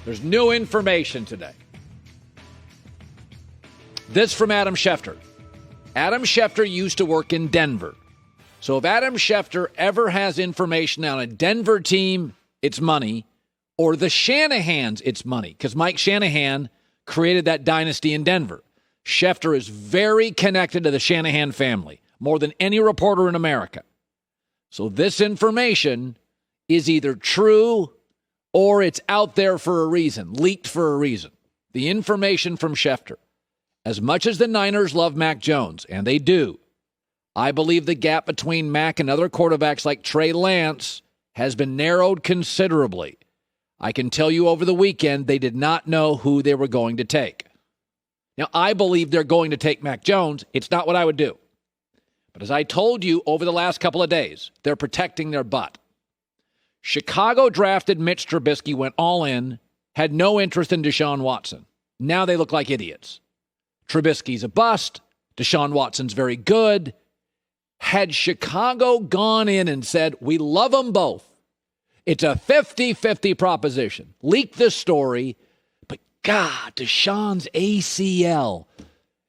There's new information today. This from Adam Schefter. Adam Schefter used to work in Denver. So if Adam Schefter ever has information on a Denver team, it's money, or the Shanahans, it's money, because Mike Shanahan created that dynasty in Denver. Schefter is very connected to the Shanahan family, more than any reporter in America. So this information is either true or it's out there for a reason, leaked for a reason. The information from Schefter. As much as the Niners love Mac Jones, and they do, I believe the gap between Mac and other quarterbacks like Trey Lance has been narrowed considerably. I can tell you over the weekend, they did not know who they were going to take. Now, I believe they're going to take Mac Jones. It's not what I would do. But as I told you over the last couple of days, they're protecting their butt. Chicago drafted Mitch Trubisky, went all in, had no interest in Deshaun Watson. Now they look like idiots. Trubisky's a bust. Deshaun Watson's very good. Had Chicago gone in and said, we love them both, it's a 50-50 proposition. Leak this story, but God, Deshaun's ACL.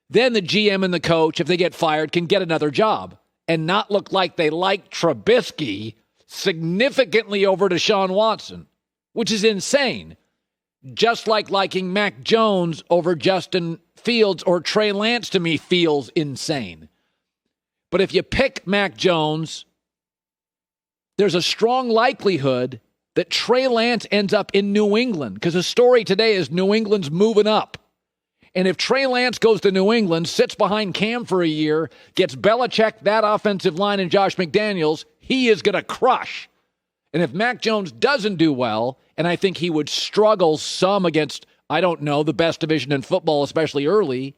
Then the GM and the coach, if they get fired, can get another job and not look like they like Trubisky significantly over Deshaun Watson, which is insane. Just like liking Mac Jones over Justin Fields or Trey Lance to me feels insane. But if you pick Mac Jones, there's a strong likelihood that Trey Lance ends up in New England, because the story today is New England's moving up. And if Trey Lance goes to New England, sits behind Cam for a year, gets Belichick, that offensive line, and Josh McDaniels, he is going to crush. And if Mac Jones doesn't do well, and I think he would struggle some against, I don't know, the best division in football, especially early,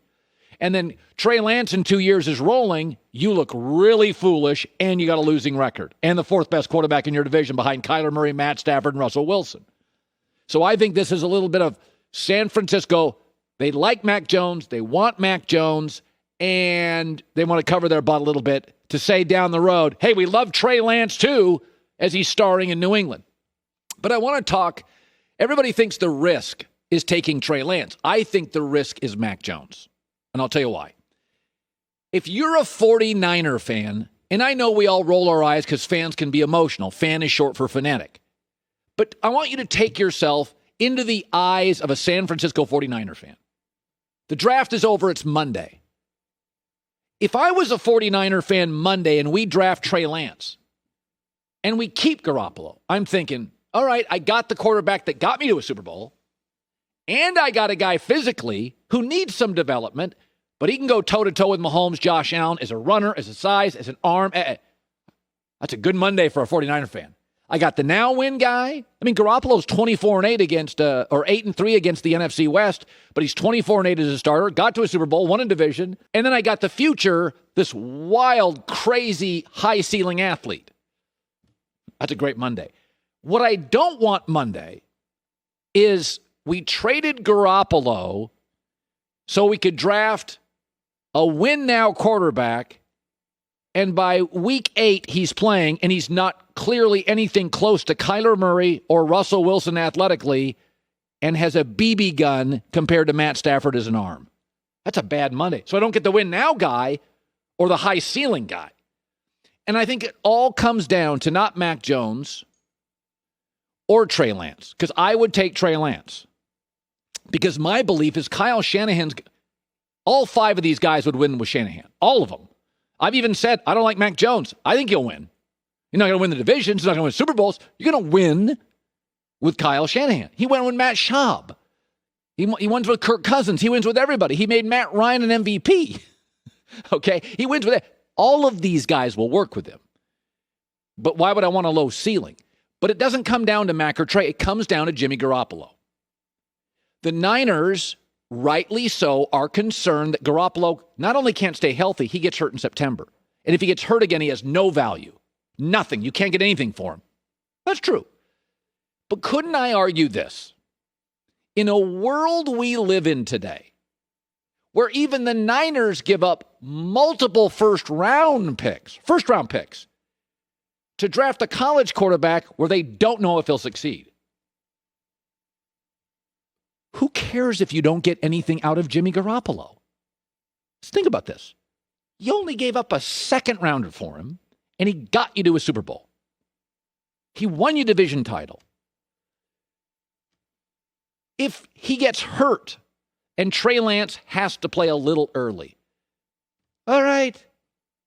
and then Trey Lance in 2 years is rolling, you look really foolish, and you got a losing record. And the fourth best quarterback in your division behind Kyler Murray, Matt Stafford, and Russell Wilson. So I think this is a little bit of San Francisco. They like Mac Jones, they want Mac Jones, and they want to cover their butt a little bit to say down the road, hey, we love Trey Lance too, as he's starring in New England. But I want to talk, everybody thinks the risk is taking Trey Lance. I think the risk is Mac Jones. And I'll tell you why. If you're a 49er fan, and I know we all roll our eyes because fans can be emotional. Fan is short for fanatic. But I want you to take yourself into the eyes of a San Francisco 49er fan. The draft is over. It's Monday. If I was a 49er fan Monday and we draft Trey Lance and we keep Garoppolo, I'm thinking, all right, I got the quarterback that got me to a Super Bowl, and I got a guy physically who needs some development, but he can go toe-to-toe with Mahomes, Josh Allen, as a runner, as a size, as an arm. That's a good Monday for a 49er fan. I got the now-win guy. I mean, Garoppolo's 24-8 against, or 8-3 against the NFC West, but he's 24-8 as a starter, got to a Super Bowl, won a division, and then I got the future, this wild, crazy, high-ceiling athlete. That's a great Monday. What I don't want Monday is we traded Garoppolo so we could draft a win-now quarterback, and by week 8, he's playing, and he's not clearly anything close to Kyler Murray or Russell Wilson athletically, and has a BB gun compared to Matt Stafford as an arm. That's a bad Monday. So I don't get the win-now guy or the high-ceiling guy. And I think it all comes down to not Mac Jones or Trey Lance, because I would take Trey Lance. Because my belief is Kyle Shanahan's, all 5 of these guys would win with Shanahan. All of them. I've even said, I don't like Mac Jones. I think he'll win. You're not going to win the divisions. You're not going to win Super Bowls. You're going to win with Kyle Shanahan. He went with Matt Schaub. He wins with Kirk Cousins. He wins with everybody. He made Matt Ryan an MVP. Okay? He wins with it. All of these guys will work with him. But why would I want a low ceiling? But it doesn't come down to Mac or Trey. It comes down to Jimmy Garoppolo. The Niners, rightly so, are concerned that Garoppolo not only can't stay healthy, he gets hurt in September. And if he gets hurt again, he has no value. Nothing. You can't get anything for him. That's true. But couldn't I argue this? In a world we live in today, where even the Niners give up multiple first-round picks, to draft a college quarterback where they don't know if he'll succeed. Who cares if you don't get anything out of Jimmy Garoppolo? Just think about this. You only gave up a second rounder for him, and he got you to a Super Bowl. He won your division title. If he gets hurt and Trey Lance has to play a little early, all right,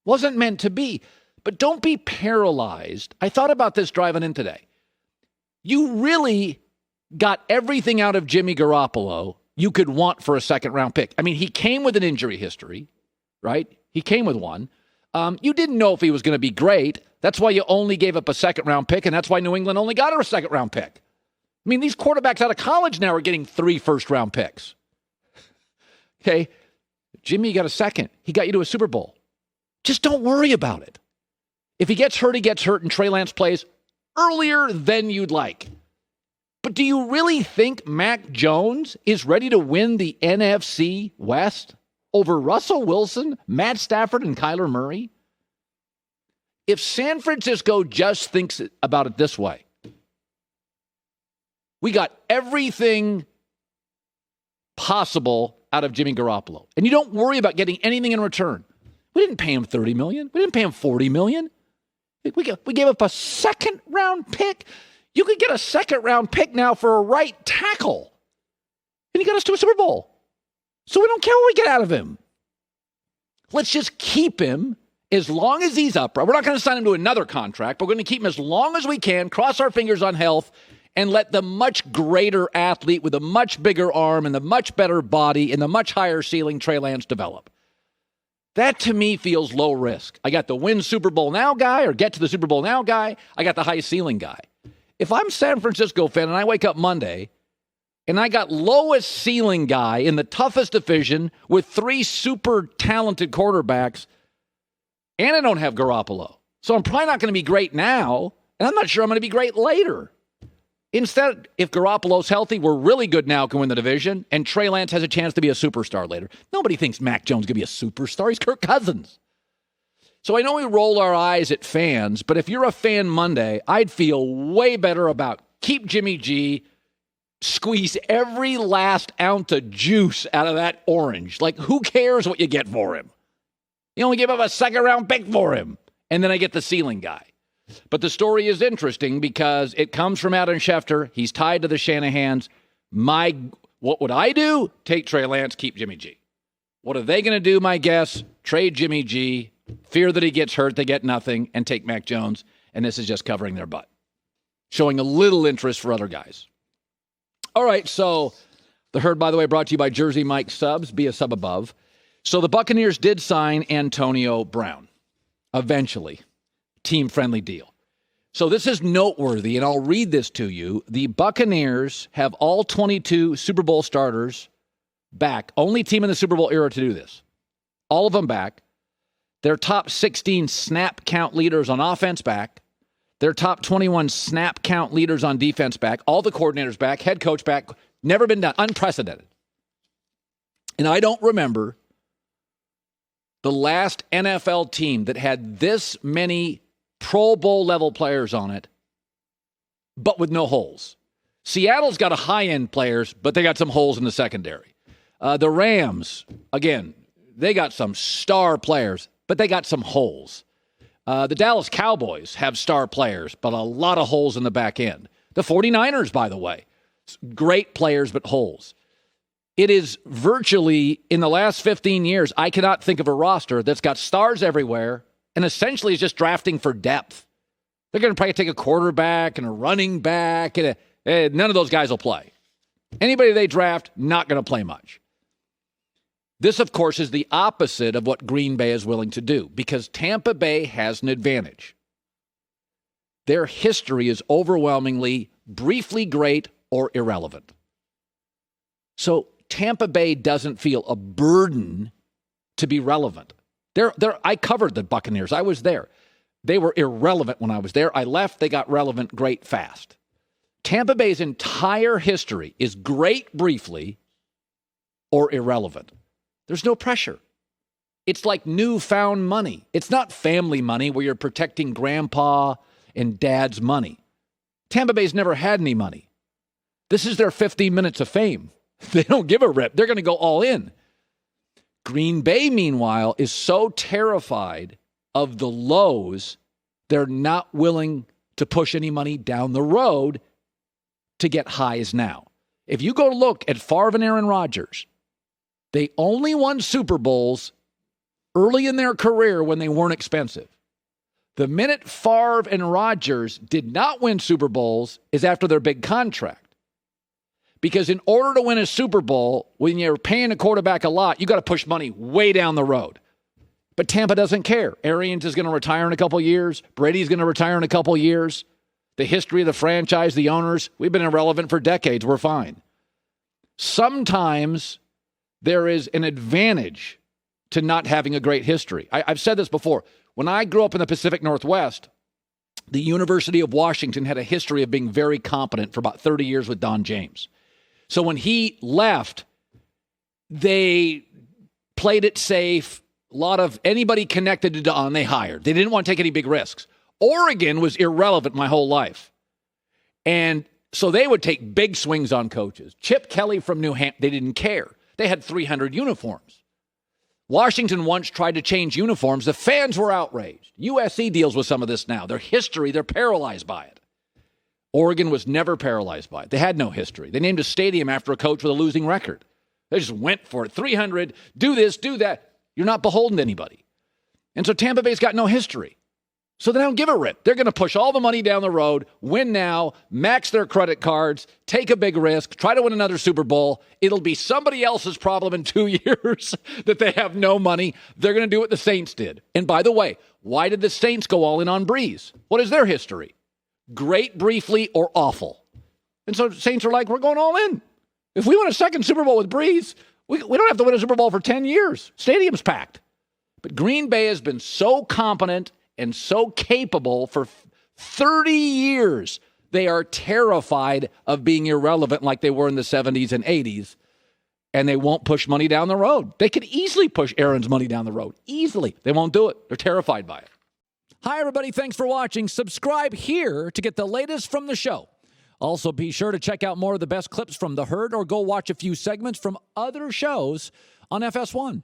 wasn't meant to be. But don't be paralyzed. I thought about this driving in today. You really got everything out of Jimmy Garoppolo you could want for a second-round pick. I mean, he came with an injury history, right? He came with one. You didn't know if he was going to be great. That's why you only gave up a second-round pick, and that's why New England only got a second-round pick. I mean, these quarterbacks out of college now are getting 3 first-round picks. Okay, Jimmy got a second. He got you to a Super Bowl. Just don't worry about it. If he gets hurt, he gets hurt, and Trey Lance plays earlier than you'd like. But do you really think Mac Jones is ready to win the NFC West over Russell Wilson, Matt Stafford, and Kyler Murray? If San Francisco just thinks about it this way, we got everything possible out of Jimmy Garoppolo, and you don't worry about getting anything in return. We didn't pay him $30 million. We didn't pay him $40 million. We gave up a second-round pick. You could get a second-round pick now for a right tackle. And he got us to a Super Bowl. So we don't care what we get out of him. Let's just keep him as long as he's upright. We're not going to sign him to another contract, but we're going to keep him as long as we can, cross our fingers on health, and let the much greater athlete with a much bigger arm and the much better body and the much higher ceiling Trey Lance develop. That, to me, feels low risk. I got the win Super Bowl now guy or get to the Super Bowl now guy. I got the high ceiling guy. If I'm San Francisco fan and I wake up Monday and I got lowest ceiling guy in the toughest division with 3 super talented quarterbacks and I don't have Garoppolo. So I'm probably not going to be great now, and I'm not sure I'm going to be great later. Instead, if Garoppolo's healthy, we're really good now, can win the division, and Trey Lance has a chance to be a superstar later. Nobody thinks Mac Jones could be a superstar. He's Kirk Cousins. So I know we roll our eyes at fans, but if you're a fan Monday, I'd feel way better about keep Jimmy G, squeeze every last ounce of juice out of that orange. Like, who cares what you get for him? You only give up a second-round pick for him, and then I get the ceiling guy. But the story is interesting because it comes from Adam Schefter. He's tied to the Shanahans. What would I do? Take Trey Lance, keep Jimmy G. What are they going to do, my guess? Trade Jimmy G, fear that he gets hurt, they get nothing, and take Mac Jones. And this is just covering their butt. Showing a little interest for other guys. All right, so the Herd, by the way, brought to you by Jersey Mike Subs. Be a sub above. So the Buccaneers did sign Antonio Brown. Eventually. Team-friendly deal. So this is noteworthy, and I'll read this to you. The Buccaneers have all 22 Super Bowl starters back. Only team in the Super Bowl era to do this. All of them back. Their top 16 snap count leaders on offense back. Their top 21 snap count leaders on defense back. All the coordinators back. Head coach back. Never been done. Unprecedented. And I don't remember the last NFL team that had this many Pro Bowl level players on it, but with no holes. Seattle's got a high-end players, but they got some holes in the secondary. The Rams, again, they got some star players, but they got some holes. The Dallas Cowboys have star players, but a lot of holes in the back end. The 49ers, by the way, great players, but holes. It is virtually, in the last 15 years, I cannot think of a roster that's got stars everywhere and essentially is just drafting for depth. They're going to probably take a quarterback and a running back, and none of those guys will play. Anybody they draft, not going to play much. This, of course, is the opposite of what Green Bay is willing to do, because Tampa Bay has an advantage. Their history is overwhelmingly briefly great or irrelevant. So Tampa Bay doesn't feel a burden to be relevant. I covered the Buccaneers. I was there. They were irrelevant when I was there. I left. They got relevant great fast. Tampa Bay's entire history is great briefly or irrelevant. There's no pressure. It's like newfound money. It's not family money where you're protecting grandpa and dad's money. Tampa Bay's never had any money. This is their 15 minutes of fame. They don't give a rip. They're going to go all in. Green Bay, meanwhile, is so terrified of the lows, they're not willing to push any money down the road to get highs now. If you go look at Favre and Aaron Rodgers, they only won Super Bowls early in their career when they weren't expensive. The minute Favre and Rodgers did not win Super Bowls is after their big contract. Because in order to win a Super Bowl, when you're paying a quarterback a lot, you got to push money way down the road. But Tampa doesn't care. Arians is going to retire in a couple years. Brady's going to retire in a couple years. The history of the franchise, the owners, we've been irrelevant for decades. We're fine. Sometimes there is an advantage to not having a great history. I've said this before. When I grew up in the Pacific Northwest, the University of Washington had a history of being very competent for about 30 years with Don James. So when he left, they played it safe. A lot of anybody connected to Don, they hired. They didn't want to take any big risks. Oregon was irrelevant my whole life. And so they would take big swings on coaches. Chip Kelly from New Hampshire, they didn't care. They had 300 uniforms. Washington once tried to change uniforms. The fans were outraged. USC deals with some of this now. Their history, they're paralyzed by it. Oregon was never paralyzed by it. They had no history. They named a stadium after a coach with a losing record. They just went for it. 300, do this, do that. You're not beholden to anybody. And so Tampa Bay's got no history. So they don't give a rip. They're going to push all the money down the road, win now, max their credit cards, take a big risk, try to win another Super Bowl. It'll be somebody else's problem in 2 years that they have no money. They're going to do what the Saints did. And by the way, why did the Saints go all in on Breeze? What is their history? Great briefly or awful. And so Saints are like, we're going all in. If we win a second Super Bowl with Breeze, we don't have to win a Super Bowl for 10 years. Stadium's packed. But Green Bay has been so competent and so capable for 30 years. They are terrified of being irrelevant like they were in the 70s and 80s, and they won't push money down the road. They could easily push Aaron's money down the road. Easily. They won't do it. They're terrified by it. Hi, everybody. Thanks for watching. Subscribe here to get the latest from the show. Also, be sure to check out more of the best clips from The Herd or go watch a few segments from other shows on FS1.